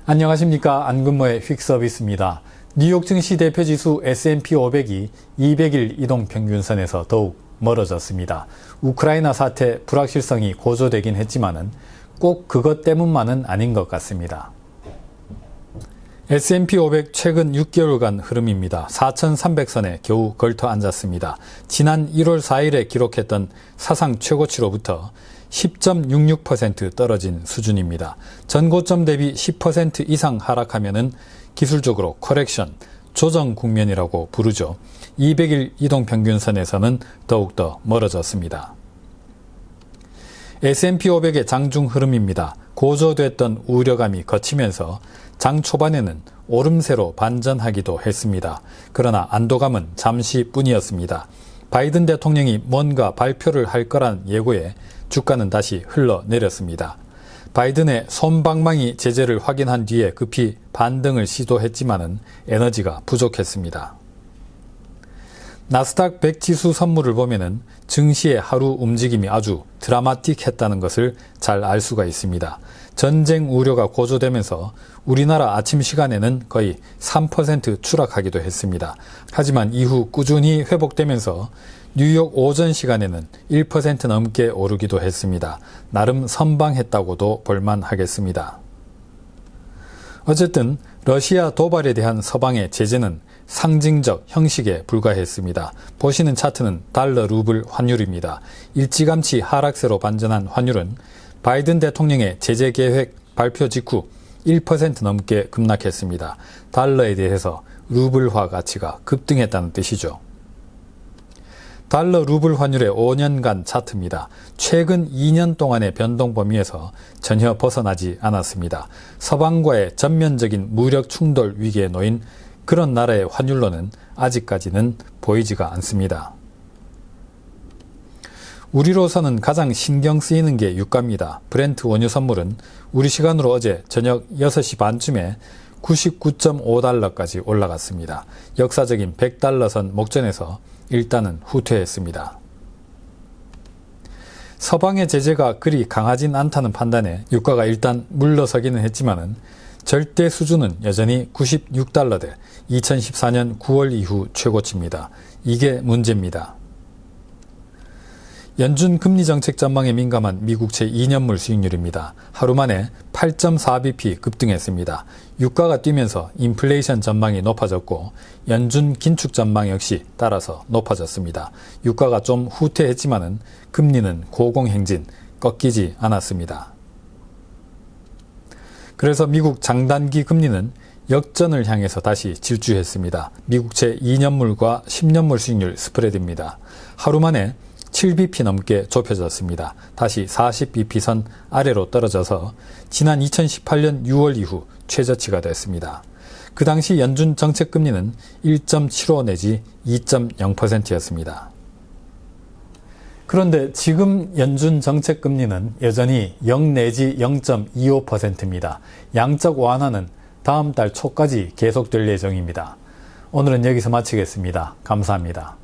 안녕하십니까. 안근모의 휙서비스입니다. 뉴욕 증시 대표지수 S&P 500이 200일 이동평균선에서 더욱 멀어졌습니다. 우크라이나 사태 불확실성이 고조되긴 했지만은 꼭 그것 때문만은 아닌 것 같습니다. S&P 500 최근 6개월간 흐름입니다. 4,300선에 겨우 걸터 앉았습니다. 지난 1월 4일에 기록했던 사상 최고치로부터 10.66% 떨어진 수준입니다. 전고점 대비 10% 이상 하락하면은 기술적으로 커렉션, 조정 국면이라고 부르죠. 200일 이동평균선에서는 더욱더 멀어졌습니다. S&P 500의 장중 흐름입니다. 고조됐던 우려감이 거치면서 장 초반에는 오름세로 반전하기도 했습니다. 그러나 안도감은 잠시뿐이었습니다. 바이든 대통령이 뭔가 발표를 할 거란 예고에 주가는 다시 흘러내렸습니다. 바이든의 솜방망이 제재를 확인한 뒤에 급히 반등을 시도했지만은 에너지가 부족했습니다. 나스닥 100 지수 선물을 보면은 증시의 하루 움직임이 아주 드라마틱했다는 것을 잘 알 수가 있습니다. 전쟁 우려가 고조되면서 우리나라 아침 시간에는 거의 3% 추락하기도 했습니다. 하지만 이후 꾸준히 회복되면서 뉴욕 오전 시간에는 1% 넘게 오르기도 했습니다. 나름 선방했다고도 볼만하겠습니다. 어쨌든 러시아 도발에 대한 서방의 제재는 상징적 형식에 불과했습니다. 보시는 차트는 달러 루블 환율입니다. 일찌감치 하락세로 반전한 환율은 바이든 대통령의 제재 계획 발표 직후 1% 넘게 급락했습니다. 달러에 대해서 루블화 가치가 급등했다는 뜻이죠. 달러 루블 환율의 5년간 차트입니다. 최근 2년 동안의 변동 범위에서 전혀 벗어나지 않았습니다. 서방과의 전면적인 무력 충돌 위기에 놓인 그런 나라의 환율로는 아직까지는 보이지가 않습니다. 우리로서는 가장 신경 쓰이는 게 유가입니다. 브렌트 원유 선물은 우리 시간으로 어제 저녁 6시 반쯤에 99.5달러까지 올라갔습니다. 역사적인 100달러 선 목전에서 일단은 후퇴했습니다. 서방의 제재가 그리 강하진 않다는 판단에 유가가 일단 물러서기는 했지만은 절대 수준은 여전히 96달러대 2014년 9월 이후 최고치입니다. 이게 문제입니다. 연준 금리 정책 전망에 민감한 미국채 2년물 수익률입니다. 하루 만에 8.4bp 급등했습니다. 유가가 뛰면서 인플레이션 전망이 높아졌고 연준 긴축 전망 역시 따라서 높아졌습니다. 유가가 좀 후퇴했지만은 금리는 고공행진, 꺾이지 않았습니다. 그래서 미국 장단기 금리는 역전을 향해서 다시 질주했습니다. 미국채 2년물과 10년물 수익률 스프레드입니다. 하루 만에 7bp 넘게 좁혀졌습니다. 다시 40bp 선 아래로 떨어져서 지난 2018년 6월 이후 최저치가 됐습니다. 그 당시 연준 정책금리는 1.75 내지 2.0%였습니다. 그런데 지금 연준 정책금리는 여전히 0 내지 0.25%입니다. 양적 완화는 다음 달 초까지 계속될 예정입니다. 오늘은 여기서 마치겠습니다. 감사합니다.